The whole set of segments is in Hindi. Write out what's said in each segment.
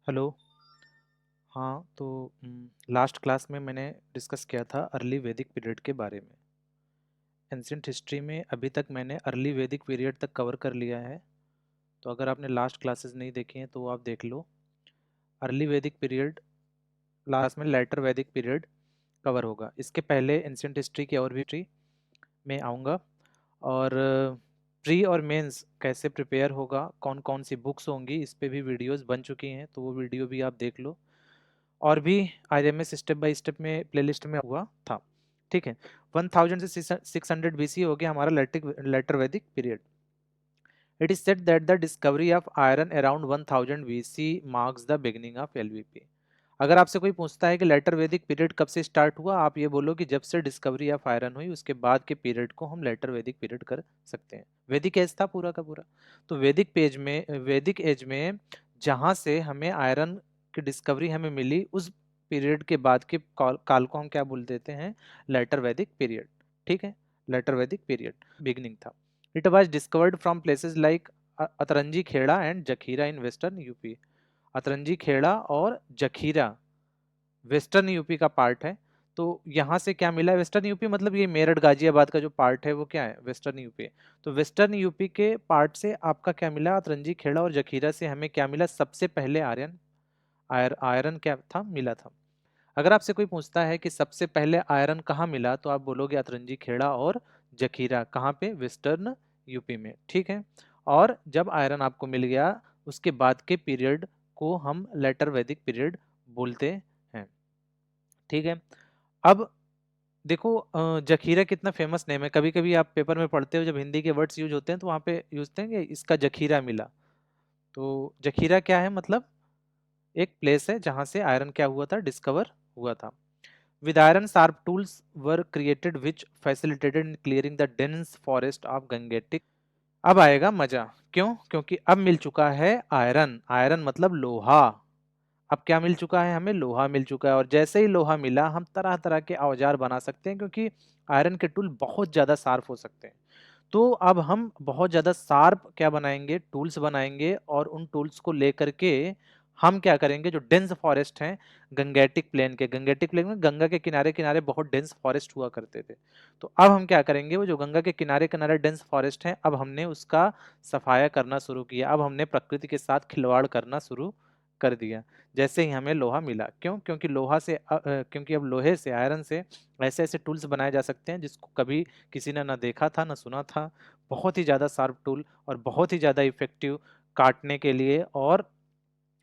हेलो। हाँ, तो लास्ट क्लास में मैंने डिस्कस किया था अर्ली वैदिक पीरियड के बारे में। एंशियंट हिस्ट्री में अभी तक मैंने अर्ली वैदिक पीरियड तक कवर कर लिया है। तो अगर आपने लास्ट क्लासेस नहीं देखी हैं तो वो आप देख लो। अर्ली वैदिक पीरियड लास्ट में लेटर वैदिक पीरियड कवर होगा। इसके पहले एंशियंट हिस्ट्री की और भी हिस्ट्री में आऊँगा। और प्री और मेंस कैसे प्रिपेयर होगा, कौन कौन सी बुक्स होंगी, इस पे भी वीडियोस बन चुकी हैं, तो वो वीडियो भी आप देख लो। और भी आरएमएस स्टेप बाय स्टेप में प्लेलिस्ट में हुआ था। ठीक है। 1000 से 600 बीसी हो गया हमारा later Vedic period. It is said that the discovery of iron around 1000 BC marks the beginning of LVP. अगर आपसे कोई पूछता है कि लेटर वैदिक पीरियड कब से स्टार्ट हुआ, आप ये बोलो कि जब से डिस्कवरी ऑफ आयरन हुई उसके बाद के पीरियड को हम लेटर वैदिक पीरियड कर सकते हैं। वैदिक एज था पूरा का पूरा। तो वैदिक एज में जहां से हमें आयरन की डिस्कवरी हमें मिली, उस पीरियड के बाद के काल को हम क्या बोल देते हैं? Letter Vedic period. ठीक है। लेटर वैदिक पीरियड बिगिनिंग था। It was discovered from places like Atranji Khera and Jakhira in western UP. Atranji Khera और जखीरा वेस्टर्न यूपी का पार्ट है। तो यहाँ से क्या मिला? वेस्टर्न यूपी मतलब ये मेरठ गाजियाबाद का जो पार्ट है वो क्या है? Western UP. तो वेस्टर्न यूपी के पार्ट से आपका क्या मिला? अतरंजी खेड़ा और जखीरा से हमें क्या मिला? सबसे पहले आयरन क्या था? मिला था। अगर आपसे कोई पूछता है कि सबसे पहले आयरन कहाँ मिला, तो आप बोलोगे अतरंजी खेड़ा और जखीरा। कहाँ पे? वेस्टर्न यूपी में। ठीक है। और जब आयरन आपको मिल गया, उसके बाद के पीरियड को हम लेटर वैदिक पीरियड बोलते हैं। ठीक है। अब देखो, जखीरा कितना फेमस नेम है। कभी कभी आप पेपर में पढ़ते हो, जब हिंदी के वर्ड्स यूज होते हैं तो वहां पे यूज होते हैं कि इसका जखीरा मिला। तो जखीरा क्या है? मतलब एक प्लेस है जहां से आयरन क्या हुआ था? डिस्कवर हुआ था। With iron, sharp tools were created which facilitated in clearing the dense forest of Gangetic। अब आएगा मजा। क्यों? क्योंकि अब मिल चुका है आयरन। आयरन मतलब लोहा। अब क्या मिल चुका है? हमें लोहा मिल चुका है। और जैसे ही लोहा मिला, हम तरह तरह के औजार बना सकते हैं, क्योंकि आयरन के टूल बहुत ज्यादा शार्प हो सकते हैं। तो अब हम बहुत ज़्यादा शार्प क्या बनाएंगे? टूल्स बनाएंगे। और उन टूल्स को लेकर के हम क्या करेंगे? जो डेंस फॉरेस्ट हैं गंगेटिक प्लेन में गंगा के किनारे किनारे बहुत डेंस फॉरेस्ट हुआ करते थे। तो अब हम क्या करेंगे? वो जो गंगा के किनारे किनारे डेंस फॉरेस्ट हैं, अब हमने उसका सफाया करना शुरू किया। अब हमने प्रकृति के साथ खिलवाड़ करना शुरू कर दिया। जैसे ही हमें लोहा मिला। क्यों? क्योंकि क्योंकि अब लोहे से, आयरन से ऐसे ऐसे टूल्स बनाए जा सकते हैं जिसको कभी किसी ने ना देखा था ना सुना था। बहुत ही ज़्यादा शार्प टूल और बहुत ही ज़्यादा इफेक्टिव काटने के लिए और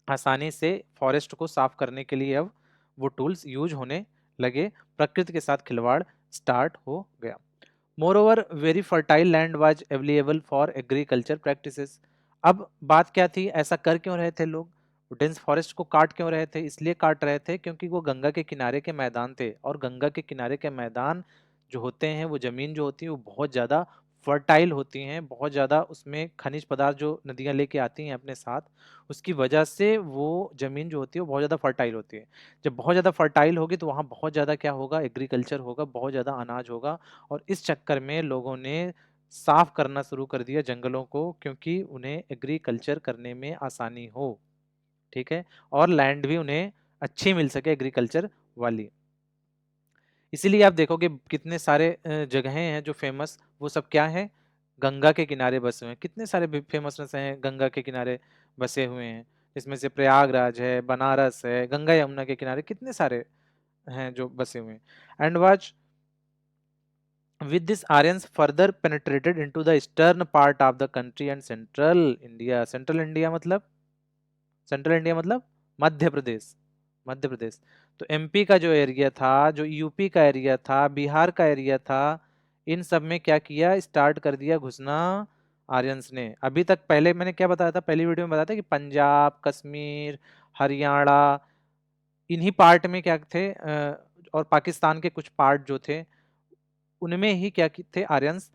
आसानी से फॉरेस्ट को साफ करने के लिए अब वो टूल्स यूज होने लगे। प्रकृति के साथ खिलवाड़ स्टार्ट हो गया। More very fertile land was available for agriculture practices. अब बात क्या थी? ऐसा कर क्यों रहे थे लोग? डेंस फॉरेस्ट को काट क्यों रहे थे? इसलिए काट रहे थे क्योंकि वो गंगा के किनारे के मैदान थे। और गंगा के किनारे के मैदान जो होते हैं, वो जमीन जो होती है वो बहुत ज़्यादा फर्टाइल होती हैं। बहुत ज़्यादा उसमें खनिज पदार्थ जो नदियाँ लेके आती हैं अपने साथ, उसकी वजह से वो ज़मीन जो होती है वो बहुत ज़्यादा फर्टाइल होती है। जब बहुत ज़्यादा फर्टाइल होगी तो वहाँ बहुत ज़्यादा क्या होगा? एग्रीकल्चर होगा, बहुत ज़्यादा अनाज होगा। और इस चक्कर में लोगों ने साफ करना शुरू कर दिया जंगलों को, क्योंकि उन्हें एग्रीकल्चर करने में आसानी हो। ठीक है। और लैंड भी उन्हें अच्छी मिल सके एग्रीकल्चर वाली। इसीलिए आप देखोगे कितने सारे जगहें हैं जो फेमस, वो सब क्या है? गंगा के किनारे बसे हुए हैं। कितने सारे फेमसनेस हैं गंगा के किनारे बसे हुए हैं। इसमें से प्रयागराज है, बनारस है, गंगा यमुना के किनारे कितने सारे हैं जो बसे हुए हैं। And watch with this Aryans further penetrated into the eastern part of the country and central India। Central India मतलब मध्य प्रदेश। मध्य प्रदेश। तो एमपी का जो एरिया था, जो यूपी का एरिया था, बिहार का एरिया था, इन सब में क्या किया? स्टार्ट कर दिया घुसना आर्यंस ने। अभी तक पहले मैंने क्या बताया था? पहली वीडियो में बताया था कि पंजाब, कश्मीर, हरियाणा, इन्हीं पार्ट में क्या थे, और पाकिस्तान के कुछ पार्ट जो थे उनमें ही क्या थे? आर्यंस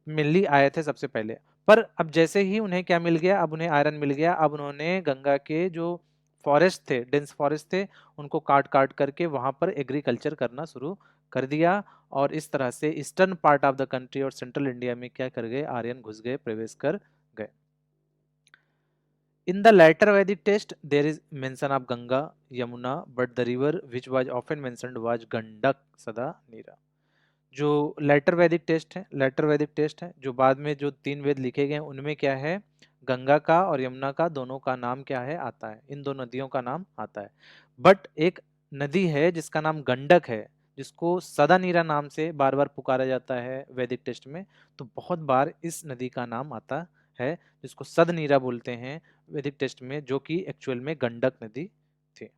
मिलनी आए थे सबसे पहले। पर अब जैसे ही उन्हें क्या मिल गया? अब उन्हें आयरन मिल गया। अब उन्होंने गंगा के जो फॉरेस्ट थे, डेंस फॉरेस्ट थे, उनको काट काट करके वहां पर एग्रीकल्चर करना शुरू कर दिया। और इस तरह से eastern part of the country और सेंट्रल इंडिया में क्या कर गए? आर्यन घुस गए, प्रवेश कर गए। In the later Vedic text, there is mention of Ganga, Yamuna, but the river which was often mentioned was Gandak, Sada, Nira. जो लेटर वैदिक टेस्ट है, जो बाद में जो 3 वेद लिखे गए हैं उनमें क्या है, गंगा का और यमुना का दोनों का नाम क्या है आता है, इन दो नदियों का नाम आता है। बट एक नदी है जिसका नाम गंडक है, जिसको सदा नीरा नाम से बार बार पुकारा जाता है वैदिक टेस्ट में, तो बहुत बार इस नदी का नाम आता है जिसको सद नीरा बोलते हैं वैदिक टेस्ट में, जो कि एक्चुअल में गंडक नदी थी।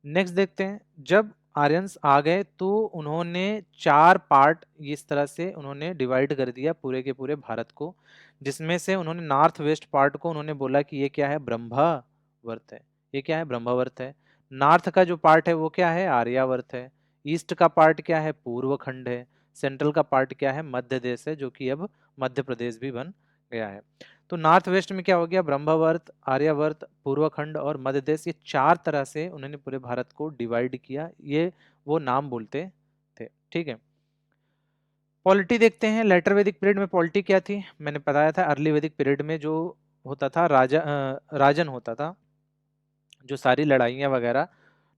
नेक्स्ट देखते हैं, जब आर्यंस आ गए तो उन्होंने 4 पार्ट इस तरह से उन्होंने डिवाइड कर दिया पूरे के पूरे भारत को, जिसमें से उन्होंने नॉर्थ वेस्ट पार्ट को उन्होंने बोला कि ये क्या है, ब्रह्मावर्त है। ये क्या है, ब्रह्मावर्त है। नॉर्थ का जो पार्ट है वो क्या है, आर्यावर्त है। ईस्ट का पार्ट क्या है, पूर्व खंड है। सेंट्रल का पार्ट क्या है, मध्य देश है, जो कि अब मध्य प्रदेश भी बन गया है। तो नॉर्थ वेस्ट में क्या हो गया, ब्रह्मावर्त, आर्यावर्त, पूर्वखंड और मध्य देश, ये 4 तरह से उन्होंने पूरे भारत को डिवाइड किया, ये वो नाम बोलते थे। ठीक है, पॉलिटी देखते हैं। लेटर वैदिक पीरियड में पॉलिटी क्या थी, मैंने बताया था अर्ली वैदिक पीरियड में जो होता था राजन होता था, जो सारी लड़ाइयाँ वगैरह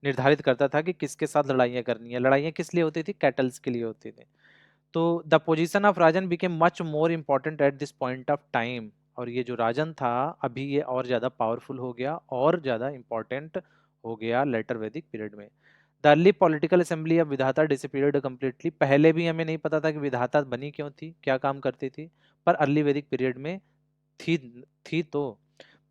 निर्धारित करता था कि किसके साथ लड़ाइयाँ करनी है। लड़ाइयाँ किस लिए होती थी, कैटल्स के लिए होती थी। तो the position of Rajan became much more important at this point of time, और ये जो राजन था अभी ये और ज़्यादा पावरफुल हो गया और ज़्यादा इम्पोर्टेंट हो गया लेटर वैदिक पीरियड में। The early political assembly of विधाता डिसअपीयर्ड कंप्लीटली। पहले भी हमें नहीं पता था कि विधाता बनी क्यों थी, क्या काम करती थी, पर अर्ली वैदिक पीरियड में थी थी तो।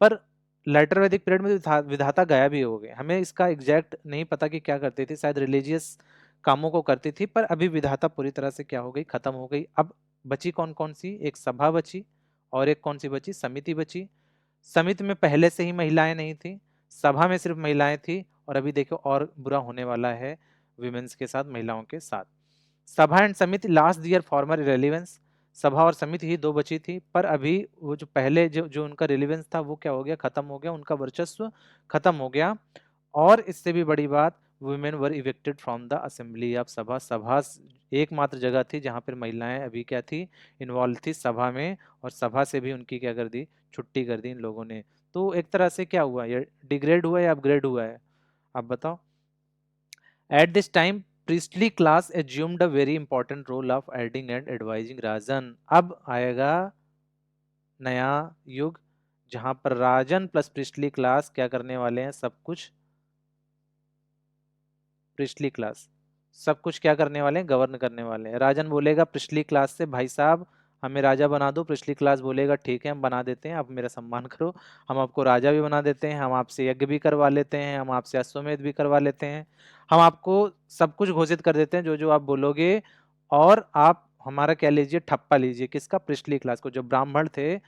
पर लेटर वैदिक पीरियड में विधाता गायब भी हो गए, हमें इसका एग्जैक्ट नहीं पता कि क्या करती थी, शायद रिलीजियस कामों को करती थी, पर अभी विधाता पूरी तरह से क्या हो गई, खत्म हो गई। अब बची कौन कौन सी, एक सभा बची और एक कौन सी बची, समिति बची। समिति में पहले से ही महिलाएं नहीं थी, सभा में सिर्फ महिलाएं थी, और अभी देखो और बुरा होने वाला है विमेंस के साथ, महिलाओं के साथ। सभा एंड समिति लास्ट दियर फॉर्मर रिलेवेंस। सभा और समिति ही दो बची थी, पर अभी वो जो पहले जो जो उनका रिलेवेंस था वो क्या हो गया, खत्म हो गया, उनका वर्चस्व खत्म हो गया। और इससे भी बड़ी बात, women were evicted from the assembly of sabha. सभा एकमात्र जगह थी जहां पर महिलाएं अभी क्या थी, इन्वॉल्व थी सभा में, और सभा से भी उनकी क्या कर दी, छुट्टी कर दी इन लोगों ने। तो एक तरह से क्या हुआ, ये डिग्रेड हुआ है या अपग्रेड हुआ है, आप बताओ। At this time, priestly class assumed a very important role of aiding and advising राजन। अब आएगा नया युग जहां पर राजन प्लस प्रिस्टली क्लास क्या करने वाले हैं, सब कुछ, प्रिस्टली क्लास सब कुछ क्या करने वाले हैं, गवर्न करने वाले हैं। राजन बोलेगा प्रिस्टली क्लास से, भाई साहब हमें राजा बना दो। प्रिस्टली क्लास बोलेगा ठीक है हम बना देते हैं, आप मेरा सम्मान करो, हम आपको राजा भी बना देते हैं, हम आपसे यज्ञ भी करवा लेते हैं, हम आपसे अश्वमेध भी करवा लेते हैं, हम आपको सब कुछ घोषित कर देते हैं जो जो आप बोलोगे, और आप हमारा क्या लीजिए, ठप्पा लीजिए। किसका, प्रिस्टली क्लास को। जो ब्राह्मण थे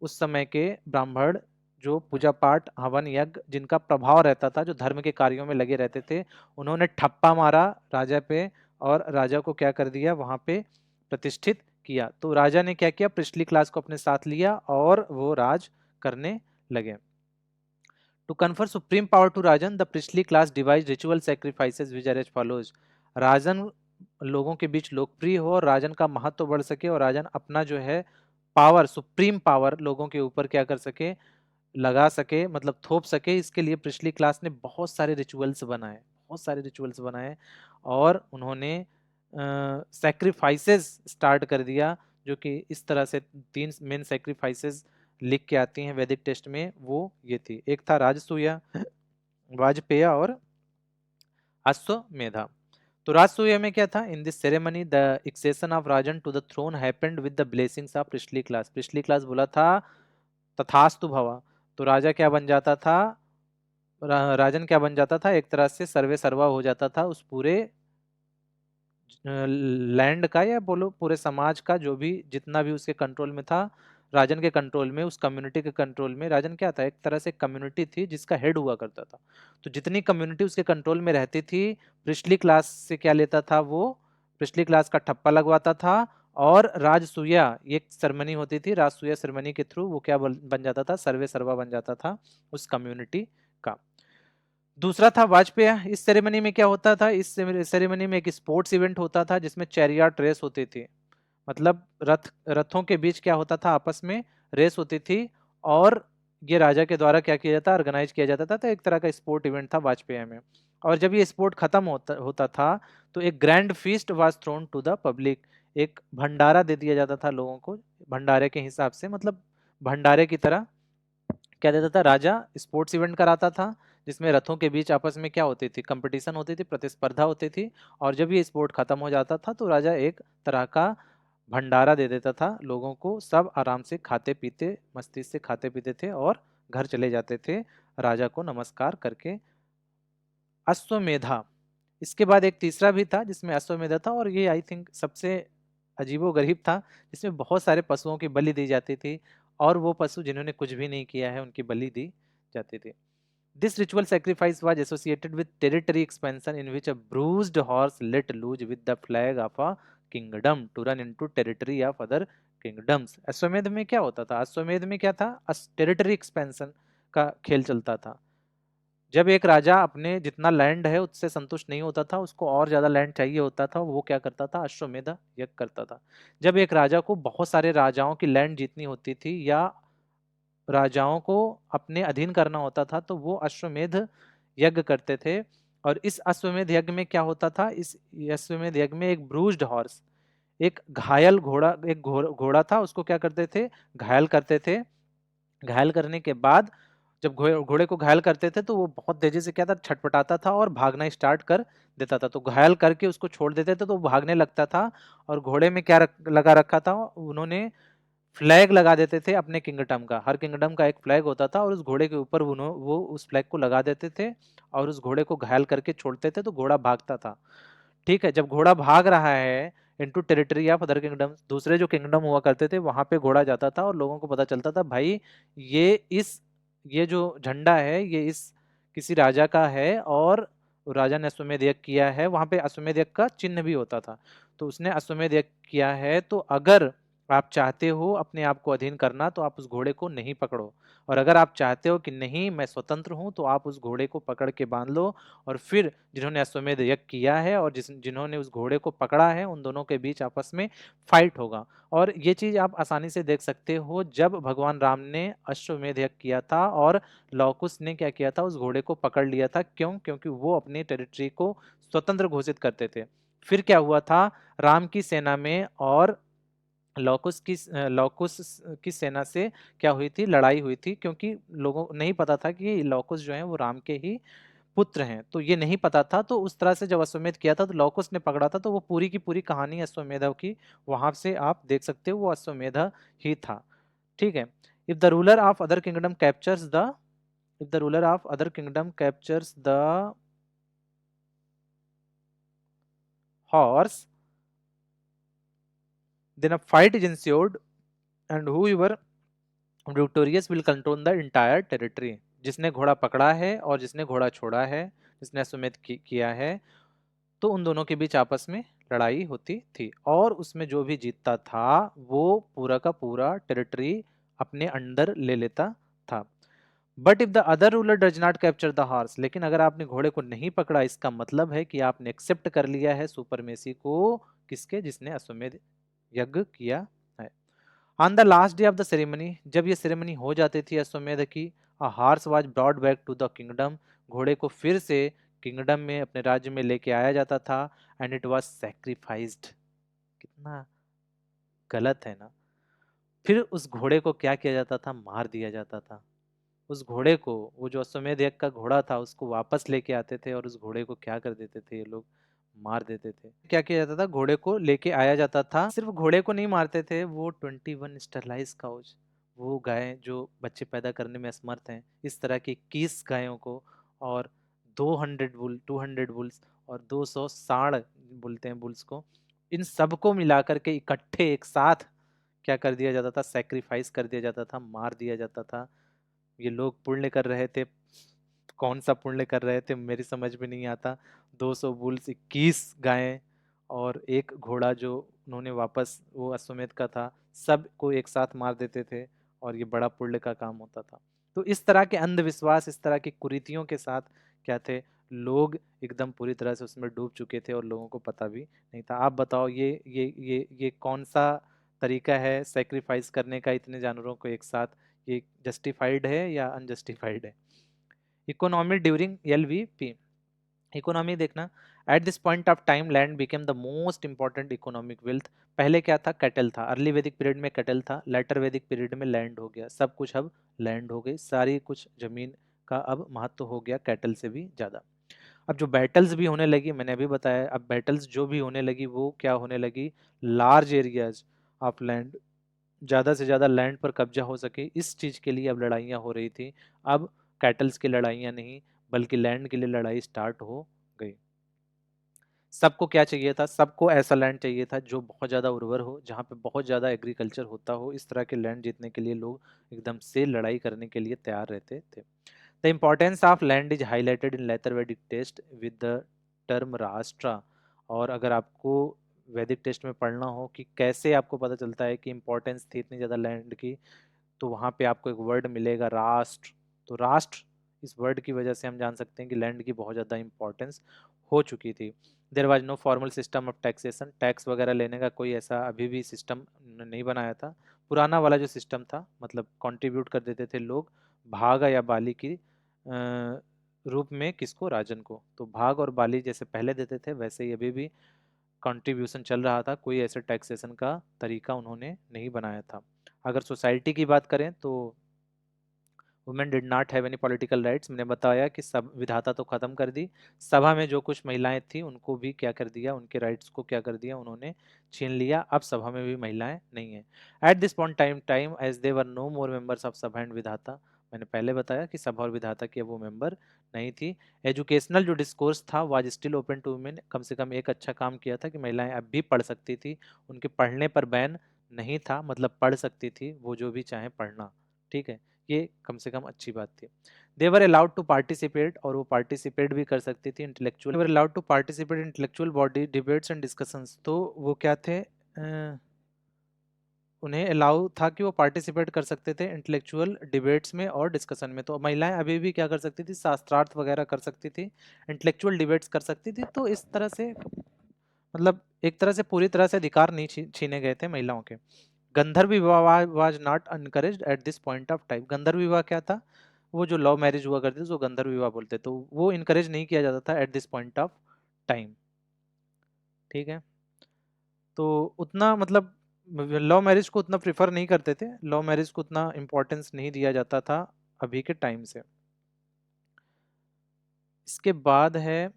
उस समय के ब्राह्मण, जो पूजा पाठ हवन यज्ञ जिनका प्रभाव रहता था, जो धर्म के कार्यों में लगे रहते थे, उन्होंने ठप्पा मारा राजा पे, और राजा को क्या कर दिया, वहां पे प्रतिष्ठित किया। तो राजा ने क्या किया, प्रिस्टली क्लास को अपने साथ लिया और वो राज करने लगे। To confer supreme power to rajan, the priestly class devise ritual sacrifices which are as follows. राजन लोगों के बीच लोकप्रिय हो और राजन का महत्व बढ़ सके, और राजन अपना जो है पावर, सुप्रीम पावर लोगों के ऊपर क्या कर सके, लगा सके, मतलब थोप सके, इसके लिए प्रिस्टली क्लास ने बहुत सारे रिचुअल्स बनाए, बहुत सारे रिचुअल्स बनाए, और उन्होंने सैक्रिफाइसेस स्टार्ट कर दिया, जो कि इस तरह से 3 मेन सैक्रिफाइसेस लिख के आती हैं वैदिक टेस्ट में। वो ये थी, एक था राजसूया, वाजपेय और अश्वमेधा। तो राजसूय में क्या था, in this ceremony the accession of rajan to the throne happened with the blessings of priestly class. Priestly class बोला था तथास्तु भवा, तो राजा क्या बन जाता था, राजन क्या बन जाता था, एक तरह से सर्वे सर्वा हो जाता था उस पूरे लैंड का, या बोलो पूरे समाज का, जो भी जितना भी उसके कंट्रोल में था, राजन के कंट्रोल में, उस कम्युनिटी के कंट्रोल में। राजन क्या था, एक तरह से कम्युनिटी थी जिसका हेड हुआ करता था। तो जितनी कम्युनिटी उसके कंट्रोल में रहती थी, प्रिस्टली क्लास से क्या लेता था वो, प्रिस्टली क्लास का ठप्पा लगवाता था, और राजसूया ये सेरेमनी होती थी, राजसूया सेरेमनी के थ्रू वो क्या बन जाता था, सर्वे सर्वा बन जाता था उस कम्युनिटी का। दूसरा था वाजपेय। इस सेरेमनी में क्या होता था, इस सेरेमनी में एक स्पोर्ट्स इवेंट होता था जिसमें चैरियट रेस होती थी, मतलब रथों के बीच क्या होता था, आपस में रेस होती थी, और ये राजा के द्वारा क्या किया जाता, ऑर्गेनाइज किया जाता था। तो एक तरह का स्पोर्ट इवेंट था वाजपेयी में। और जब ये स्पोर्ट खत्म होता होता था तो एक grand feast was thrown to the public, एक भंडारा दे दिया जाता था लोगों को, भंडारे के हिसाब से, मतलब भंडारे की तरह क्या देता था राजा, स्पोर्ट्स इवेंट कराता था जिसमें रथों के बीच आपस में क्या होती थी, कंपटीशन होती थी, प्रतिस्पर्धा होती थी। और जब ये स्पोर्ट खत्म हो जाता था तो राजा एक तरह का भंडारा दे देता था लोगों को, सब आराम से खाते पीते, मस्ती से खाते पीते थे और घर चले जाते थे राजा को नमस्कार करके। अश्वमेधा, इसके बाद एक तीसरा भी था जिसमें अश्वमेधा था, और ये आई थिंक सबसे अजीबोगरीब था, जिसमें बहुत सारे पशुओं की बलि दी जाती थी, और वो पशु जिन्होंने कुछ भी नहीं किया है उनकी बलि दी जाती थी। This ritual sacrifice was associated with territory expansion in which a bruised horse let loose with the flag of a kingdom to run into territory of other kingdoms। अश्वमेध में क्या होता था, अश्वमेध में क्या था, टेरिटरी एक्सपेंशन का खेल चलता था। जब एक राजा अपने जितना लैंड है उससे संतुष्ट नहीं होता था, उसको और ज्यादा लैंड चाहिए होता था, वो क्या करता था, अश्वमेध यज्ञ करता था। जब एक राजा को बहुत सारे राजाओं की लैंड जीतनी होती थी या राजाओं को अपने अधीन करना होता था तो वो अश्वमेध यज्ञ करते थे। और इस अश्वमेध यज्ञ में क्या होता था, इस अश्वमेध यज्ञ में एक ब्रूज्ड हॉर्स, एक घायल घोड़ा, एक घोड़ा था, उसको क्या करते थे, घायल करते थे। घायल करने के बाद जब घोड़े को घायल करते थे तो वो बहुत तेजी से क्या था, छटपटाता था और भागना स्टार्ट कर देता था। तो घायल करके उसको छोड़ देते थे तो वो भागने लगता था। और घोड़े में क्या लगा रखा था उन्होंने, फ्लैग लगा देते थे अपने किंगडम का, हर किंगडम का एक फ्लैग होता था और उस घोड़े के ऊपर वो उस फ्लैग को लगा देते थे और उस घोड़े को घायल करके छोड़ते थे तो घोड़ा भागता था। ठीक है, जब घोड़ा भाग रहा है into territory of other kingdom, दूसरे जो किंगडम हुआ करते थे वहां पे घोड़ा जाता था और लोगों को पता चलता था भाई ये इस ये जो झंडा है ये इस किसी राजा का है, और राजा ने अश्वमेध यज्ञ किया है, वहां पे अश्वमेध यज्ञ का चिन्ह भी होता था। तो उसने अश्वमेध यज्ञ किया है, तो अगर आप चाहते हो अपने आप को अधीन करना तो आप उस घोड़े को नहीं पकड़ो, और अगर आप चाहते हो कि नहीं मैं स्वतंत्र हूं तो आप उस घोड़े को पकड़ के बांध लो। और फिर जिन्होंने अश्वमेध यज्ञ किया है और जिन्होंने उस घोड़े को पकड़ा है उन दोनों के बीच आपस में फाइट होगा। और ये चीज आप आसानी से देख सकते हो जब भगवान राम ने अश्वमेध यज्ञ किया था और लौकुश ने क्या किया था, उस घोड़े को पकड़ लिया था। क्यों? क्योंकि वो अपनी टेरिटरी को स्वतंत्र घोषित करते थे। फिर क्या हुआ था, राम की सेना में और लौकुश की सेना से क्या हुई थी, लड़ाई हुई थी, क्योंकि लोगों को नहीं पता था कि लौकुश जो है वो राम के ही पुत्र हैं, तो ये नहीं पता था। तो उस तरह से जब अश्वमेध किया था तो लौकुश ने पकड़ा था, तो वो पूरी की पूरी कहानी अश्वमेध की वहां से आप देख सकते हो, वो अश्वमेध ही था। ठीक है। If the ruler of other kingdom captures the if the ruler of other kingdom captures the horse then a fight is ensued and whoever victorious will control the entire territory। जिसने घोड़ा पकड़ा है और जिसने घोड़ा छोड़ा है, जिसने अश्वमेध किया है, तो उन दोनों के बीच आपस में लड़ाई होती थी और उसमें जो भी जीतता था वो पूरा का पूरा टेरिटरी अपने अंडर ले लेता था। But if the other ruler does not capture the horse, लेकिन अगर आपने घोड़े को नहीं पकड़ा, इसका मतलब है कि आपने एक्सेप्ट कर लिया है सुपरमेसी को, किसके, जिसने अश्वमेध यज्ञ किया है। On the last day of the ceremony, जब ये सेरेमनी हो जाती थी अश्वमेध की, a horse was brought back to the kingdom, घोड़े को फिर से किंगडम में, अपने राज्य में लेके आया जाता था। एंड इट वाज सैक्रिफाइस्ड, कितना गलत है ना। फिर उस घोड़े को क्या किया जाता था, मार दिया जाता था। उस घोड़े को, वो जो अश्वमेध यज्ञ का घोड़ा था उसको वापस लेके आते थे और उस घोड़े को क्या कर देते थे ये लोग, मार देते थे। क्या किया जाता था, घोड़े को लेके आया जाता था, सिर्फ घोड़े को नहीं मारते थे, वो 21 स्टरलाइज काउज, वो गाय जो बच्चे पैदा करने में असमर्थ हैं, इस तरह की 21 गायों को, और 200 बुल्स और 200 साढ़ बोलते हैं बुल्स को, इन सबको मिलाकर के इकट्ठे एक साथ क्या कर दिया जाता था, सेक्रीफाइस कर दिया जाता था, मार दिया जाता था। ये लोग पुण्य कर रहे थे, कौन सा पुण्य कर रहे थे मेरी समझ में नहीं आता। 200 बुल्स, 21 गायें और एक घोड़ा जो उन्होंने वापस वो अश्वमेध का था, सब को एक साथ मार देते थे और ये बड़ा पुण्य का काम होता था। तो इस तरह के अंधविश्वास, इस तरह की कुरीतियों के साथ क्या थे, लोग एकदम पूरी तरह से उसमें डूब चुके थे और लोगों को पता भी नहीं था। आप बताओ ये कौन सा तरीका है सेक्रीफाइस करने का इतने जानवरों को एक साथ, ये जस्टिफाइड है या अनजस्टिफाइड है? इकोनॉमी ड्यूरिंग एलवीपी, इकोनॉमी देखना, eight this point of time land became the most important economic wealth. पहले क्या था, कैटल था, अर्ली वैदिक पीरियड में कैटल था, लेटर वैदिक पीरियड में लैंड हो गया, सब कुछ अब लैंड हो गई, सारी कुछ जमीन का अब महत्व हो गया कैटल से भी ज्यादा। अब जो बैटल्स भी होने लगी, मैंने अभी बताया, अब बैटल्स जो भी होने लगी वो क्या होने लगी, लार्ज एरियाज ऑफ लैंड, ज़्यादा से ज़्यादा लैंड पर कब्जा हो सके, इस चीज़ के लिए अब लड़ाइयाँ हो रही थी। अब कैटल्स की लड़ाइयाँ नहीं, बल्कि लैंड के लिए लड़ाई स्टार्ट हो गई। सबको क्या चाहिए था, सबको ऐसा लैंड चाहिए था जो बहुत ज़्यादा उर्वर हो, जहाँ पे बहुत ज़्यादा एग्रीकल्चर होता हो, इस तरह के लैंड जीतने के लिए लोग एकदम से लड़ाई करने के लिए तैयार रहते थे। The importance of land is highlighted in later Vedic texts with the term rashtra. और अगर आपको वैदिक टेस्ट में पढ़ना हो कि कैसे आपको पता चलता है कि इम्पोर्टेंस थी इतनी ज़्यादा लैंड की, तो वहाँ पे आपको एक वर्ड मिलेगा राष्ट्र। तो राष्ट्र, इस वर्ड की वजह से हम जान सकते हैं कि लैंड की बहुत ज़्यादा इंपॉर्टेंस हो चुकी थी। There was no formal system of taxation, tax वगैरह लेने का कोई ऐसा अभी भी सिस्टम नहीं बनाया था। पुराना वाला जो सिस्टम था, मतलब कंट्रीब्यूट कर देते थे लोग भाग या बाली की रूप में, किसको, राजन को। तो भाग और बाली जैसे पहले देते थे, वैसे ही अभी भी कंट्रीब्यूशन चल रहा था, कोई ऐसे टैक्सेशन का तरीका उन्होंने नहीं बनाया था। अगर सोसाइटी की बात करें तो women did not have any political rights, मैंने बताया कि सब विधाता तो खत्म कर दी, सभा में जो कुछ महिलाएं थी उनको भी क्या कर दिया, उनके राइट्स को क्या कर दिया, उन्होंने छीन लिया, अब सभा में भी महिलाएं नहीं है। At this point time as they were no more members of Sabha and Vidatha, मैंने पहले बताया कि सभा और विधाता की अब वो मेंबर नहीं थी। एजुकेशनल जो डिस्कोर्स था was still open to women, कम से कम एक अच्छा काम किया था कि महिलाएं अब भी पढ़ सकती थी, उनके पढ़ने पर बैन नहीं था, मतलब पढ़ सकती थी वो जो भी चाहे पढ़ना, ठीक है, ये कम से कम अच्छी बात थी। They were allowed to participate, और वो पार्टिसिपेट भी कर सकती थी intellectual, were allowed to participate in intellectual body debates and discussions, तो वो क्या थे, उन्हें अलाउ था कि वो पार्टिसिपेट कर सकते थे इंटेलेक्चुअल डिबेट्स में और डिस्कशन में। तो महिलाएं अभी भी क्या कर सकती थी, शास्त्रार्थ वगैरह कर सकती थी, इंटेलेक्चुअल डिबेट्स कर सकती थी। तो इस तरह से मतलब एक तरह से पूरी तरह से अधिकार नहीं छीने गए थे महिलाओं के। Gandharva vivah was not encouraged at this point of time, गंधर्व विवाह क्या था, वो जो लव मैरिज हुआ करते थे जो गंधर्व विवाह बोलते, तो वो इनकरेज नहीं किया जाता था eight this point of time, ठीक है। तो उतना मतलब लव मैरिज को उतना प्रिफर नहीं करते थे, लव मैरिज को उतना इम्पोर्टेंस नहीं दिया जाता था अभी के टाइम से। इसके बाद है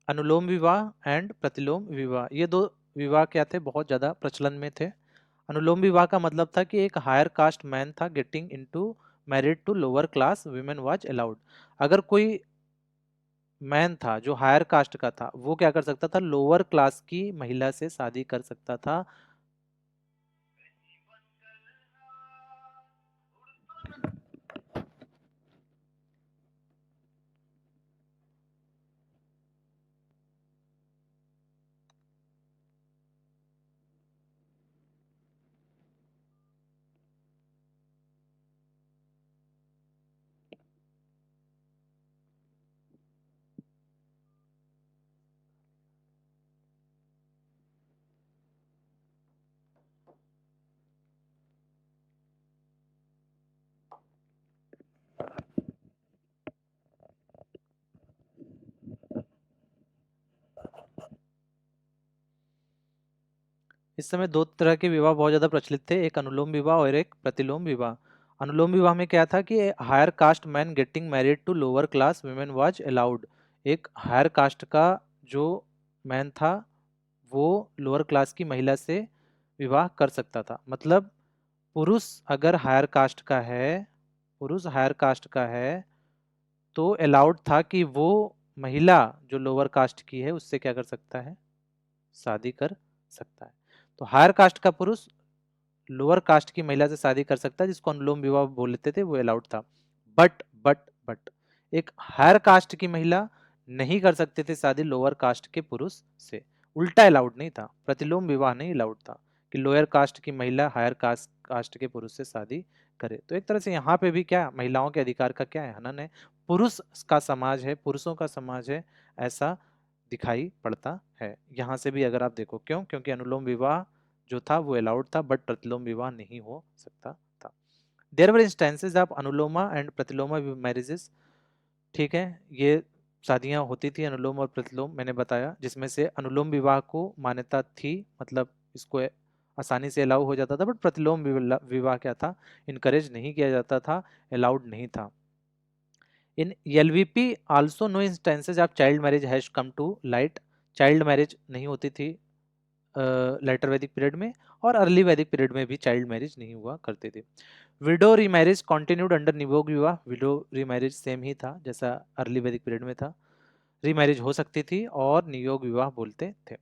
अनुलोम विवाह एंड प्रतिलोम विवाह, ये दो विवाह क्या थे, बहुत ज़्यादा प्रचलन में थे। अनुलोम विवाह का मतलब था कि एक हायर कास्ट मैन था getting into married to lower class women was allowed. अगर कोई मैन था जो हायर कास्ट का था, वो क्या कर सकता था, लोअर क्लास की महिला से शादी कर सकता था। इस समय दो तरह के विवाह बहुत ज्यादा प्रचलित थे, एक अनुलोम विवाह और एक प्रतिलोम विवाह। अनुलोम विवाह में क्या था कि higher caste man getting married to lower class women was allowed, एक हायर कास्ट का जो मैन था वो लोअर क्लास की महिला से विवाह कर सकता था। मतलब पुरुष अगर हायर कास्ट का है, पुरुष हायर कास्ट का है तो अलाउड था कि वो महिला जो लोअर कास्ट की है उससे क्या कर सकता है, शादी कर सकता है। तो हायर कास्ट का पुरुष लोअर कास्ट की महिला से शादी कर सकता है, जिसको अनुलोम विवाह बोलते थे, वो अलाउड था। बट एक हायर कास्ट की महिला नहीं कर सकते थे शादी लोअर कास्ट के पुरुष से, उल्टा अलाउड नहीं था, प्रतिलोम विवाह नहीं अलाउड था। कि लोअर कास्ट की महिला हायर कास्ट कास्ट के पुरुष से शादी करे। तो एक तरह से यहाँ पे भी क्या महिलाओं के अधिकार का क्या है, हनन है। पुरुष का समाज है, पुरुषों का समाज है, ऐसा दिखाई पड़ता है। यहाँ से भी अगर आप देखो, क्यों? क्योंकि अनुलोम विवाह जो था वो अलाउड था, बट प्रतिलोम विवाह नहीं हो सकता था। There were instances of anuloma and pratiloma marriages, ठीक है, ये शादियां होती थी अनुलोम और प्रतिलोम, मैंने बताया, जिसमें से अनुलोम विवाह को मान्यता थी, मतलब इसको आसानी से अलाउ हो जाता था, बट प्रतिलोम विवाह क्या था, इनकरेज नहीं किया जाता था, अलाउड नहीं था। In LVP also no instances of child marriage has come to light, child marriage नहीं होती थी लेटर वैदिक पीरियड में, और अर्ली वैदिक पीरियड में भी चाइल्ड मैरिज नहीं हुआ करते थे। विडो रीमैरिज कॉन्टिन्यूड अंडर नियोग विवाह, विडो रीमैरिज सेम ही था जैसा अर्ली वैदिक पीरियड में था, रीमैरिज हो सकती थी और नियोग विवाह बोलते थे।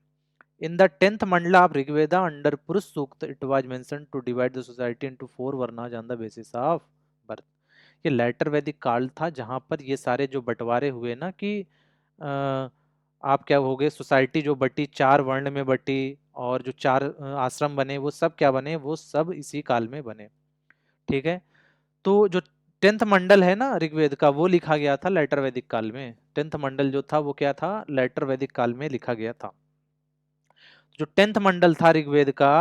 In the 10th mandala of Rigveda under Purusha Sukta it was mention to divide the society into 4 varnas on the basis of birth. ये लेटर वैदिक काल था जहां पर ये सारे जो बंटवारे हुए ना कि आप क्या हो गए, सोसाइटी जो बटी 4 वर्ण में बटी, और जो 4 आश्रम बने, वो सब क्या बने, वो सब इसी काल में बने। ठीक है, तो जो 10th मंडल है ना ऋग्वेद का, वो लिखा गया था लेटर वैदिक काल में। 10th मंडल जो था वो क्या था, लेटर वैदिक काल में लिखा गया था। जो 10th मंडल था ऋग्वेद का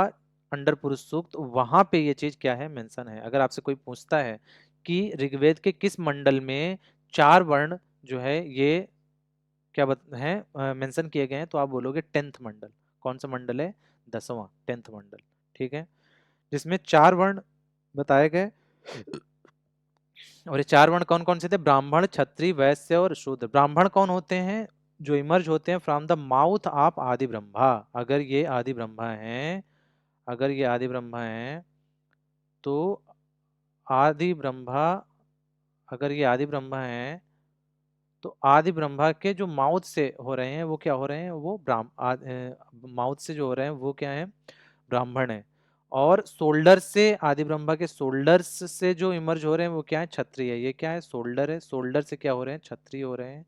अंडर पुरुष सूक्त, वहां पे ये चीज क्या है, मेंशन है। अगर आपसे कोई पूछता है कि ऋग्वेद के किस मंडल में 4 वर्ण जो है ये क्या है मेंशन किए गए हैं, तो आप बोलोगे 10th मंडल। कौन सा मंडल है, 10वां 10th मंडल। ठीक है, जिसमें 4 वर्ण बताए गए, और ये 4 वर्ण कौन कौन से थे, ब्राह्मण, क्षत्रिय, वैश्य और शूद्र। ब्राह्मण कौन होते हैं, जो इमर्ज होते हैं फ्रॉम द माउथ ऑफ आदि ब्रह्मा। अगर ये आदि ब्रह्मा हैं, अगर ये आदि ब्रह्मा हैं, तो आदि ब्रह्मा, अगर ये आदि ब्रह्मा हैं, तो आदि ब्रह्मा के जो माउथ से हो रहे हैं वो क्या हो रहे हैं, वो माउथ से जो हो रहे हैं वो क्या है, ब्राह्मण है। और शोल्डर से, आदि ब्रह्मा के शोल्डर्स से जो इमर्ज हो रहे हैं वो क्या है, क्षत्रिय है। ये क्या है, शोल्डर है, शोल्डर से क्या हो रहे हैं, क्षत्रिय हो रहे हैं।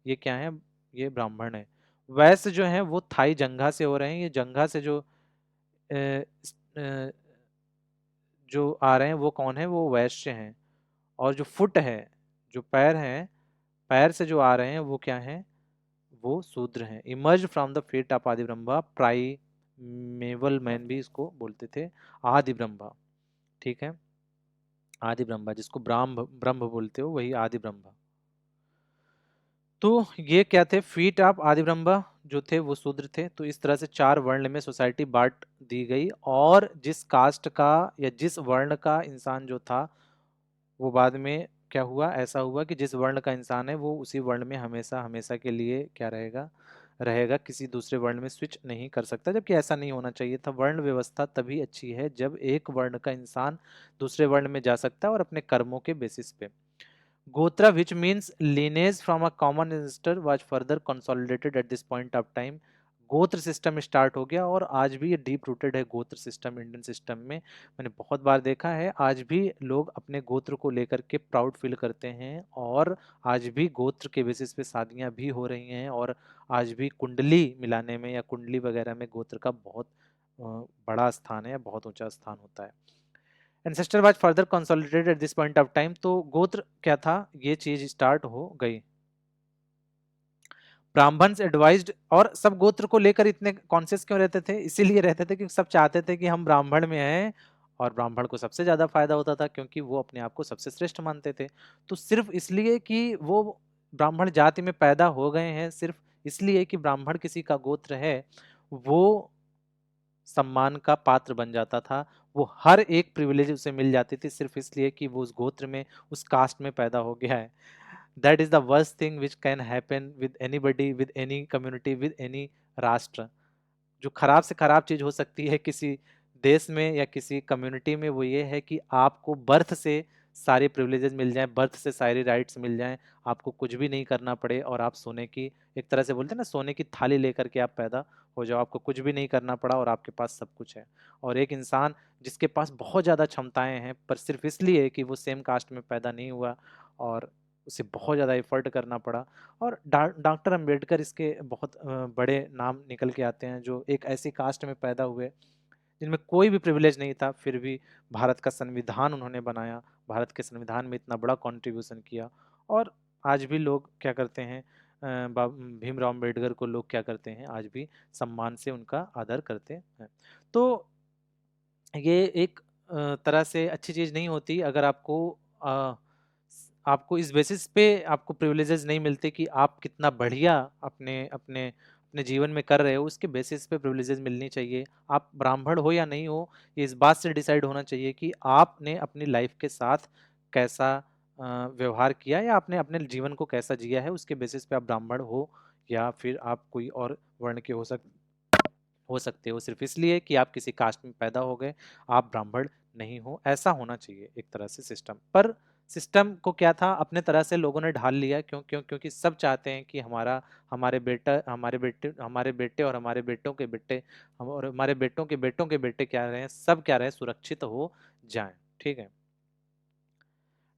ये क्या है, ये ब्राह्मण है। वैश्य जो है वो थाई जंघा से हो रहे हैं, ये जंघा से जो अ, जो आ रहे हैं वो कौन है, वो वैश्य हैं। और जो फुट है, जो पैर हैं, पैर से जो आ रहे हैं वो क्या है, वो शूद्र हैं। Emerge from the feet of आदि ब्रह्मा, प्राई मेवल मैन भी इसको बोलते थे, आदि ब्रह्मा। ठीक है, आदि ब्रह्मा जिसको ब्रह्म ब्रह्म बोलते हो, वही आदि ब्रह्मा। तो ये क्या थे, फीट ऑफ आदि ब्रह्मा जो थे वो शूद्र थे। तो इस तरह से 4 वर्ण में सोसाइटी बांट दी गई, और जिस कास्ट का या जिस वर्ण का इंसान जो था, वो बाद में क्या हुआ, ऐसा हुआ कि जिस वर्ण का इंसान है वो उसी वर्ण में हमेशा हमेशा के लिए क्या रहेगा, रहेगा, किसी दूसरे वर्ण में स्विच नहीं कर सकता, जबकि ऐसा नहीं होना चाहिए था। वर्ण व्यवस्था तभी अच्छी है जब एक वर्ण का इंसान दूसरे वर्ण में जा सकता है और अपने कर्मों के बेसिस पे। गोत्रा which means lineage from a common ancestor was further consolidated at this point of time। गोत्र सिस्टम स्टार्ट हो गया, और आज भी ये डीप रूटेड है गोत्र सिस्टम इंडियन सिस्टम में। मैंने बहुत बार देखा है, आज भी लोग अपने गोत्र को लेकर के प्राउड फील करते हैं, और आज भी गोत्र के बेसिस पे शादियां भी हो रही हैं, और आज भी कुंडली मिलाने में या कुंडली वगैरह में गोत्र का बहुत बड़ा स्थान है, बहुत ऊंचा स्थान होता है। Ancestor was further consolidated eight this point of time. तो गोत्र क्या था, ये चीज स्टार्ट हो गई। ब्राह्मण्स एडवाइज्ड, और सब गोत्र को लेकर इतने कॉन्शियस क्यों रहते थे, इसीलिए रहते थे क्योंकि सब चाहते थे कि हम ब्राह्मण में हैं, और ब्राह्मण को सबसे ज्यादा फायदा होता था क्योंकि वो अपने आप को सबसे श्रेष्ठ मानते थे। तो सिर्फ इसलिए कि वो ब्राह्मण जाति में पैदा हो गए हैं, सिर्फ इसलिए कि ब्राह्मण किसी का गोत्र है, वो सम्मान का पात्र बन जाता था। वो हर एक प्रिविलेज उसे मिल जाती थी सिर्फ इसलिए कि वो उस गोत्र में, उस कास्ट में पैदा हो गया है। That is the worst thing which can happen with anybody, with any community, with any राष्ट्र। जो खराब से खराब चीज हो सकती है किसी देश में या किसी कम्युनिटी में, वो ये है कि आपको बर्थ से सारे प्रिविलेजेस मिल जाएं, बर्थ से सारे राइट्स मिल जाएं, आपको कुछ भी नहीं करना पड़े, और आप सोने की, एक तरह से बोलते हैं ना, सोने की थाली लेकर के आप पैदा हो जाओ, आपको कुछ भी नहीं करना पड़ा और आपके पास सब कुछ है। और एक इंसान जिसके पास बहुत ज़्यादा क्षमताएं हैं, पर सिर्फ इसलिए कि वो सेम कास्ट में पैदा नहीं हुआ और उसे बहुत ज़्यादा एफर्ट करना पड़ा। और डॉक्टर अंबेडकर इसके बहुत बड़े नाम निकल के आते हैं, जो एक ऐसी कास्ट में पैदा हुए जिनमें कोई भी प्रिविलेज नहीं था, फिर भी भारत का संविधान उन्होंने बनाया, भारत के संविधान में इतना बड़ा कंट्रीब्यूशन किया। और आज भी लोग क्या करते हैं, भीमराव अम्बेडकर को लोग क्या करते हैं, आज भी सम्मान से उनका आदर करते हैं। तो ये एक तरह से अच्छी चीज़ नहीं होती अगर आपको इस बेसिस पे आपको प्रिविलेजेस नहीं मिलते कि आप कितना बढ़िया अपने अपने अपने जीवन में कर रहे हो, उसके बेसिस पे प्रिविलेजेस मिलनी चाहिए। आप ब्राह्मण हो या नहीं हो, ये इस बात से डिसाइड होना चाहिए कि आपने अपनी लाइफ के साथ कैसा व्यवहार किया, या आपने अपने जीवन को कैसा जिया है, उसके बेसिस पे आप ब्राह्मण हो या फिर आप कोई और वर्ण के हो सकते हो। सिर्फ इसलिए कि आप किसी कास्ट में पैदा हो गए, आप ब्राह्मण नहीं हो, ऐसा होना चाहिए एक तरह से सिस्टम। पर सिस्टम को क्या था, अपने तरह से लोगों ने ढाल लिया। क्यों क्यों क्योंकि सब चाहते हैं कि हमारे बेटे और हमारे बेटों के बेटे, और हमारे बेटों के बेटे क्या रहे, सब क्या रहे, सुरक्षित हो जाएं। ठीक है।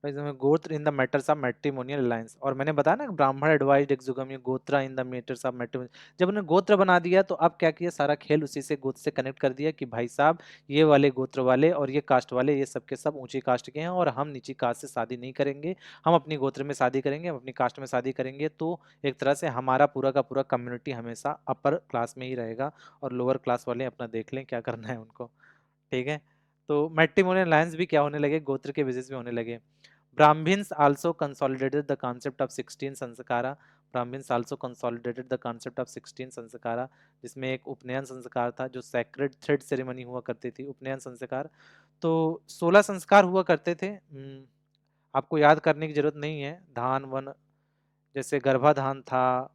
गोत्र in the matters of matrimonial alliance, और मैंने बताया ना, ब्राह्मण एडवाइज्ड एक्सोगमी गोत्रा in the matters of matrimonial. जब उन्होंने गोत्र बना दिया तो अब क्या किया, सारा खेल उसी से गोत्र से कनेक्ट कर दिया कि भाई साहब, ये वाले गोत्र वाले और ये कास्ट वाले, ये सब के सब ऊंची कास्ट के हैं और हम नीची कास्ट से शादी नहीं करेंगे, हम अपनी गोत्र में शादी करेंगे, हम अपनी कास्ट में शादी करेंगे। तो एक तरह से हमारा पूरा का पूरा कम्युनिटी हमेशा अपर क्लास में ही रहेगा, और लोअर क्लास वाले अपना देख लें क्या करना है उनको। ठीक है। तो मैट्रिमोनियल अलायंस भी क्या होने लगे, गोत्र के बेसिस पे होने लगे। Brahmins also consolidated the concept of 16 संस्कारा। Brahmins also consolidated the concept of 16 संस्कारा, जिसमें एक उपनयन संस्कार था, जो सैक्रेड थ्रेड सेरेमनी हुआ करती थी, उपनयन संस्कार। तो 16 संस्कार हुआ करते थे। आपको याद करने की जरूरत नहीं है। धान वन, जैसे गर्भाधान था,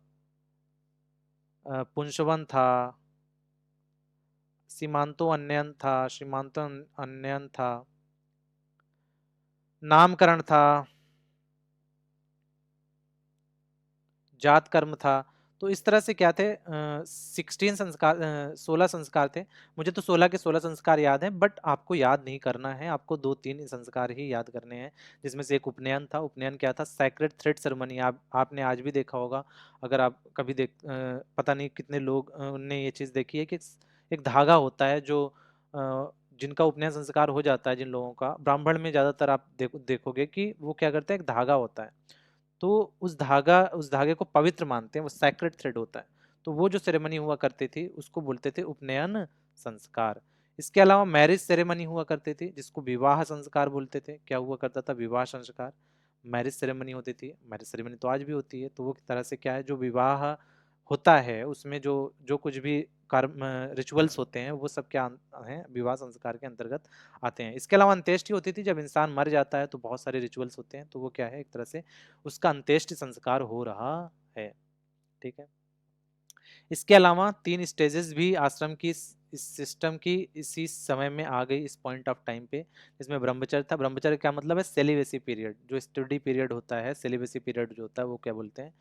पुंसवन था, सीमांतो अन्यन था, सीमांतो अन्यन था, नामकरण था, जात कर्म था। तो इस तरह से क्या थे, 16 संस्कार थे। मुझे तो 16 के 16 संस्कार याद हैं, बट आपको याद नहीं करना है, आपको 2-3 संस्कार ही याद करने हैं। जिसमें से एक उपनयन था। उपनयन क्या था, सैक्रेड थ्रेड सेरेमनी। आपने आज भी देखा होगा, अगर आप कभी पता नहीं कितने लोग ने ये चीज़ देखी है कि एक धागा होता है जो जिनका उपनयन संस्कार हो जाता है, जिन लोगों का, ब्राह्मण में ज्यादातर आप देखोगे कि वो क्या करते हैं, एक धागा होता है। तो उस धागे को पवित्र मानते हैं, वो सैक्रेड थ्रेड होता है। तो वो जो सेरेमनी हुआ करती थी उसको बोलते थे उपनयन संस्कार। इसके अलावा मैरिज सेरेमनी हुआ करती थी, जिसको विवाह संस्कार बोलते थे। क्या हुआ करता था, विवाह संस्कार। मैरिज सेरेमनी होती थी, मैरिज सेरेमनी तो आज भी होती है। तो वो तरह से क्या है, जो विवाह होता है उसमें जो जो कुछ भी कर्म रिचुअल्स होते हैं, वो सब क्या हैं, विवाह संस्कार के अंतर्गत आते हैं। इसके अलावा अंत्येष्टि होती थी, जब इंसान मर जाता है तो बहुत सारे रिचुअल्स होते हैं, तो वो क्या है, एक तरह से उसका अंत्येष्टि संस्कार हो रहा है। ठीक है। इसके अलावा 3 स्टेजेस भी आश्रम की इस सिस्टम की इसी समय में आ गई, इस पॉइंट ऑफ टाइम पे। इसमें ब्रह्मचर्य था। ब्रह्मचर्य क्या मतलब है, सेलिबेसी पीरियड, जो स्टडी पीरियड होता है, सेलिबेसी पीरियड जो होता है वो क्या बोलते हैं,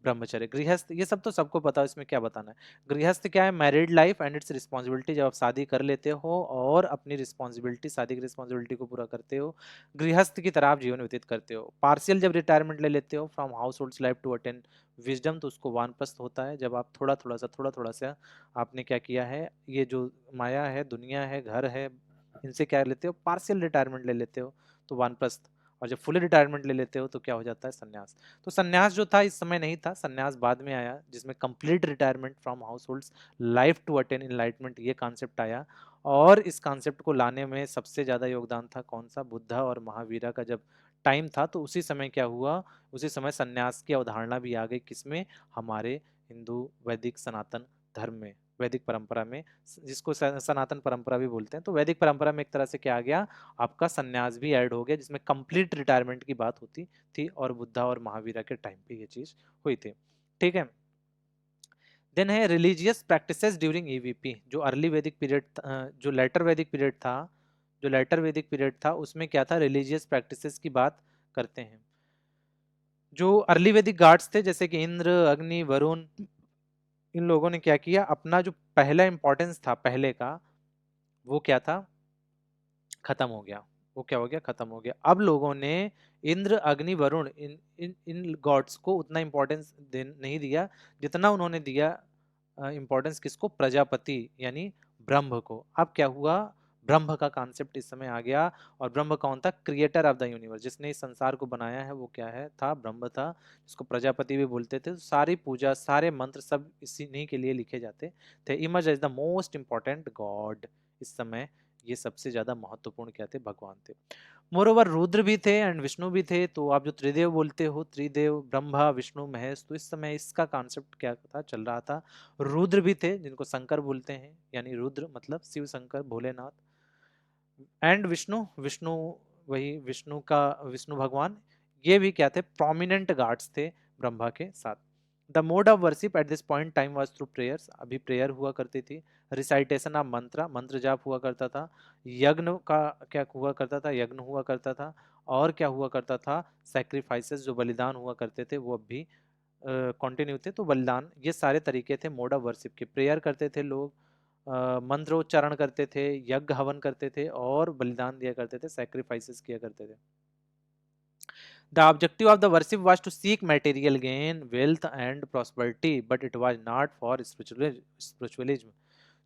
ब्रह्मचर्य। गृहस्थ, ये सब तो सबको पता है, इसमें क्या बताना है। गृहस्थ क्या है, married life and it's responsibility, जब आप शादी कर लेते हो और अपनी रिस्पॉन्सिबिलिटी, शादी की रिस्पॉन्सिबिलिटी को पूरा करते हो, गृहस्थ की तरह आप जीवन व्यतीत करते हो। पार्शियल जब रिटायरमेंट ले लेते हो from household life to attend wisdom, तो उसको वानप्रस्थ होता है। जब आप थोड़ा थोड़ा सा आपने क्या किया है, ये जो माया है, दुनिया है, घर है, इनसे क्या लेते हो, पार्शियल रिटायरमेंट ले लेते हो, तो वानप्रस्थ। और जब फुल रिटायरमेंट ले लेते हो तो क्या हो जाता है, संन्यास। तो संन्यास जो था इस समय नहीं था, संन्यास बाद में आया, जिसमें complete retirement from household life to attain enlightenment, ये कॉन्सेप्ट आया। और इस कॉन्सेप्ट को लाने में सबसे ज्यादा योगदान था कौन सा, बुद्धा और महावीरा का जब टाइम था। तो उसी समय क्या हुआ, उसी समय संन्यास की अवधारणा भी आ गई, किसमें, हमारे हिंदू वैदिक सनातन धर्म में, वैदिक परंपरा में, जिसको सनातन परंपरा भी बोलते हैं। तो वैदिक परंपरा में एक तरह से क्या आ गया, आपका संन्यास भी ऐड हो गया, जिसमें कंप्लीट रिटायरमेंट की बात होती थी, और बुद्धा और महावीरा के टाइम पे ये चीज हुई थी। ठीक है। देन है रिलीजियस प्रैक्टिसेस ड्यूरिंग ईवीपी, जो अर्ली वैदिक पीरियड, जो लेटर वैदिक पीरियड था, जो लेटर वैदिक पीरियड था उसमें क्या था, रिलीजियस प्रैक्टिसेस की बात करते हैं। जो अर्ली वैदिक गॉड्स थे, जैसे कि इंद्र, अग्नि, वरुण, इन लोगों ने क्या किया, अपना जो पहला इंपॉर्टेंस था पहले का, वो क्या था, खत्म हो गया। वो क्या हो गया, खत्म हो गया। अब लोगों ने इंद्र, अग्नि, वरुण, इन इन इन गॉड्स को उतना इंपॉर्टेंस नहीं दिया जितना उन्होंने दिया इंपॉर्टेंस किसको, प्रजापति यानी ब्रह्म को। अब क्या हुआ, ब्रह्म का कॉन्सेप्ट इस समय आ गया। और ब्रह्म कौन था, क्रिएटर ऑफ द यूनिवर्स, जिसने इस संसार को बनाया है वो क्या है, था ब्रह्म था, जिसको प्रजापति भी बोलते थे। सारी पूजा, सारे मंत्र सब इसी के लिए लिखे जाते थे। Emerge as the most important god. इस समय ये सबसे ज्यादा महत्वपूर्ण क्या थे, भगवान थे। मोरोवर रुद्र भी थे एंड विष्णु भी थे। तो आप जो त्रिदेव बोलते हो, त्रिदेव ब्रह्मा विष्णु महेश, तो इस समय इसका कॉन्सेप्ट क्या था, चल रहा था। रुद्र भी थे जिनको शंकर बोलते हैं, यानी रुद्र मतलब शिव शंकर भोलेनाथ। एंड विष्णु, विष्णु वही विष्णु का, विष्णु भगवान, ये भी क्या थे, प्रोमिनेंट गॉड्स थे ब्रह्मा के साथ। The mode of worship eight this point time was through prayers, अभी प्रेयर हुआ करती थी। रिसाइटेशन ऑफ मंत्र, मंत्र जाप हुआ करता था। यज्ञ का क्या हुआ करता था, यज्ञ हुआ करता था। और क्या हुआ करता था, सैक्रिफाइसेस, जो बलिदान हुआ करते थे वो अब भी कंटिन्यू थे। तो बलिदान, ये सारे तरीके थे मोड ऑफ वर्शिप के। प्रेयर करते थे लोग, मंत्रोच्चारण करते थे, यज्ञ हवन करते थे और बलिदान दिया करते थे, सैक्रिफाइसेस किया करते थे। The objective of the worship was to seek material gain, wealth and prosperity, but it was not for spiritualism.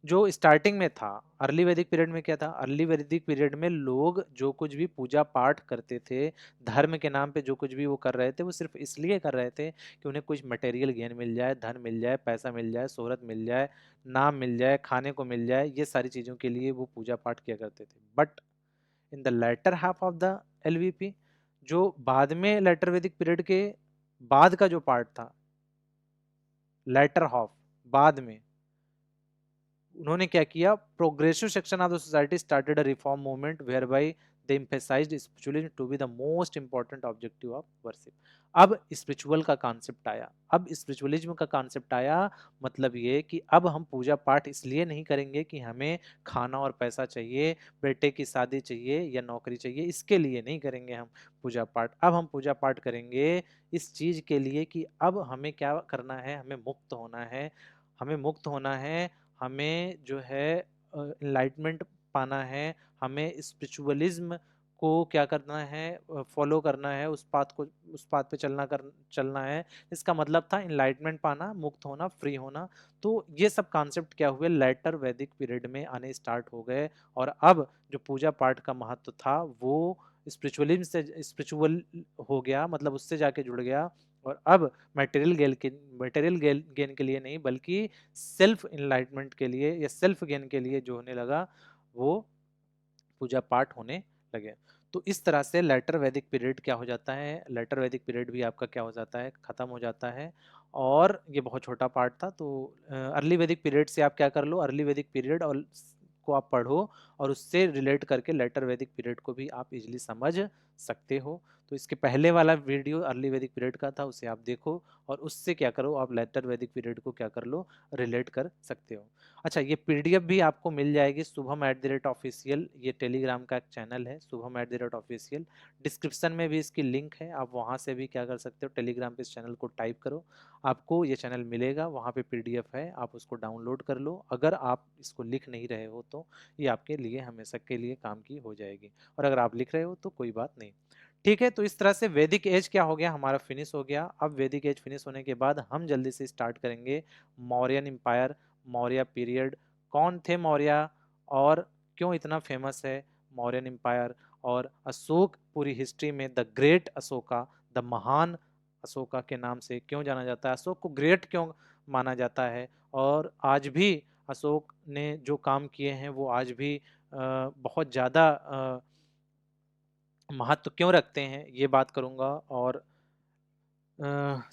जो स्टार्टिंग में था, अर्ली वैदिक पीरियड में क्या था, अर्ली वैदिक पीरियड में लोग जो कुछ भी पूजा पाठ करते थे, धर्म के नाम पे जो कुछ भी वो कर रहे थे, वो सिर्फ इसलिए कर रहे थे कि उन्हें कुछ मटेरियल गेन मिल जाए, धन मिल जाए, पैसा मिल जाए, शोहरत मिल जाए, नाम मिल जाए, खाने को मिल जाए, ये सारी चीज़ों के लिए वो पूजा पाठ किया करते थे। But in the later half of the LVP, जो बाद में लेटर वैदिक पीरियड के बाद का जो पार्ट था, लेटर हाफ, बाद में उन्होंने क्या किया, progressive section of the society started a reform movement whereby they emphasised spiritualism to be the most important objective of worship. अब स्पिरिचुअल का कॉन्सेप्ट आया, अब स्पिरिचुअलिज्म का कॉन्सेप्ट आया। मतलब ये कि अब हम पूजा पाठ इसलिए नहीं करेंगे कि हमें खाना और पैसा चाहिए, बेटे की शादी चाहिए या नौकरी चाहिए, इसके लिए नहीं करेंगे हम पूजा पाठ। अब हम पूजा पाठ करेंगे इस चीज के लिए कि अब हमें क्या करना है, हमें मुक्त होना है, हमें मुक्त होना है, हमें जो है इनलाइटमेंट पाना है, हमें स्पिरिचुअलिज्म को क्या करना है, फॉलो करना है, उस पाथ को, उस पाथ पे चलना है। इसका मतलब था इनलाइटमेंट पाना, मुक्त होना, फ्री होना। तो ये सब कॉन्सेप्ट क्या हुए, लेटर वैदिक पीरियड में आने स्टार्ट हो गए। और अब जो पूजा पाठ का महत्व था वो स्पिरिचुअलिज्म से स्पिरिचुअल हो गया, मतलब उससे जाके जुड़ गया। और अब मटेरियल गेन के लिए नहीं, बल्कि सेल्फ इनलाइटमेंट के लिए या सेल्फ गेन के लिए जो होने लगा, वो पूजा पाठ होने लगे। तो इस तरह से लेटर वैदिक पीरियड क्या हो जाता है, लेटर वैदिक पीरियड भी आपका क्या हो जाता है, खत्म हो जाता है। और ये बहुत छोटा पार्ट था। तो अर्ली वैदिक पीरियड से आप क्या कर लो, अर्ली वैदिक पीरियड और को आप पढ़ो और उससे रिलेट करके लेटर वैदिक पीरियड को भी आप इजीली समझ सकते हो। तो इसके पहले वाला वीडियो अर्ली वैदिक पीरियड का था, उसे आप देखो और उससे क्या करो, आप लेटर वैदिक पीरियड को क्या कर लो, रिलेट कर सकते हो। अच्छा, ये पीडीएफ भी आपको मिल जाएगी शुभम@ऑफिशियल, ये टेलीग्राम का एक चैनल है शुभम@ऑफिशियल। डिस्क्रिप्शन में भी इसकी लिंक है, आप वहाँ से भी क्या कर सकते हो, टेलीग्राम पे इस चैनल को टाइप करो, आपको ये चैनल मिलेगा, वहाँ पे पीडीएफ है, आप उसको डाउनलोड कर लो। अगर आप इसको लिख नहीं रहे हो तो ये आपके लिए हमेशा के लिए काम की हो जाएगी, और अगर आप लिख रहे हो तो कोई बात नहीं। ठीक है, तो इस तरह से वैदिक एज क्या हो गया, हमारा फिनिश हो गया। अब वैदिक एज फिनिश होने के बाद हम जल्दी से स्टार्ट करेंगे मौर्यन एम्पायर, मौर्य पीरियड। कौन थे मौर्य और क्यों इतना फेमस है मौर्यन एम्पायर, और अशोक पूरी हिस्ट्री में द ग्रेट अशोका, द महान अशोका के नाम से क्यों जाना जाता है, अशोक को ग्रेट क्यों माना जाता है, और आज भी अशोक ने जो काम किए हैं वो आज भी बहुत ज़्यादा महत्व क्यों रखते हैं, ये बात करूंगा। और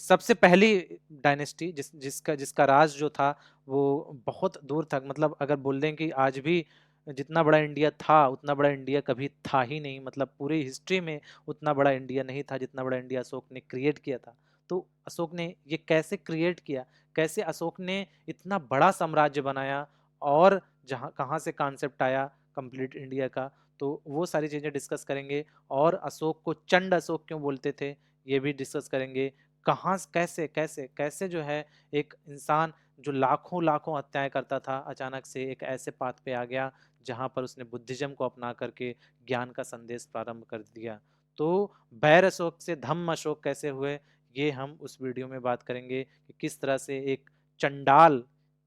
सबसे पहली डायनेस्टी जिसका जिसका राज जो था वो बहुत दूर तक, मतलब अगर बोल दें कि आज भी जितना बड़ा इंडिया था उतना बड़ा इंडिया कभी था ही नहीं, मतलब पूरी हिस्ट्री में उतना बड़ा इंडिया नहीं था जितना बड़ा इंडिया अशोक ने क्रिएट किया था। तो अशोक ने ये कैसे क्रिएट किया, कैसे अशोक ने इतना बड़ा साम्राज्य बनाया, और जहाँ कहाँ से कॉन्सेप्ट आया कंप्लीट इंडिया का, तो वो सारी चीज़ें डिस्कस करेंगे। और अशोक को चंड अशोक क्यों बोलते थे ये भी डिस्कस करेंगे। कहाँ कैसे कैसे कैसे जो है एक इंसान जो लाखों लाखों हत्याएं करता था, अचानक से एक ऐसे पाथ पे आ गया जहाँ पर उसने बुद्धिज्म को अपना करके ज्ञान का संदेश प्रारंभ कर दिया। तो बैर अशोक से धम्म अशोक कैसे हुए, ये हम उस वीडियो में बात करेंगे कि किस तरह से एक चंडाल,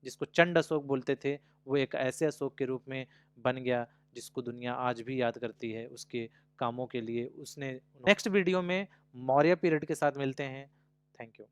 जिसको चंड अशोक बोलते थे, वो एक ऐसे अशोक के रूप में बन गया जिसको दुनिया आज भी याद करती है उसके कामों के लिए। उसने नेक्स्ट वीडियो में मौर्य पीरियड के साथ मिलते हैं। Thank you.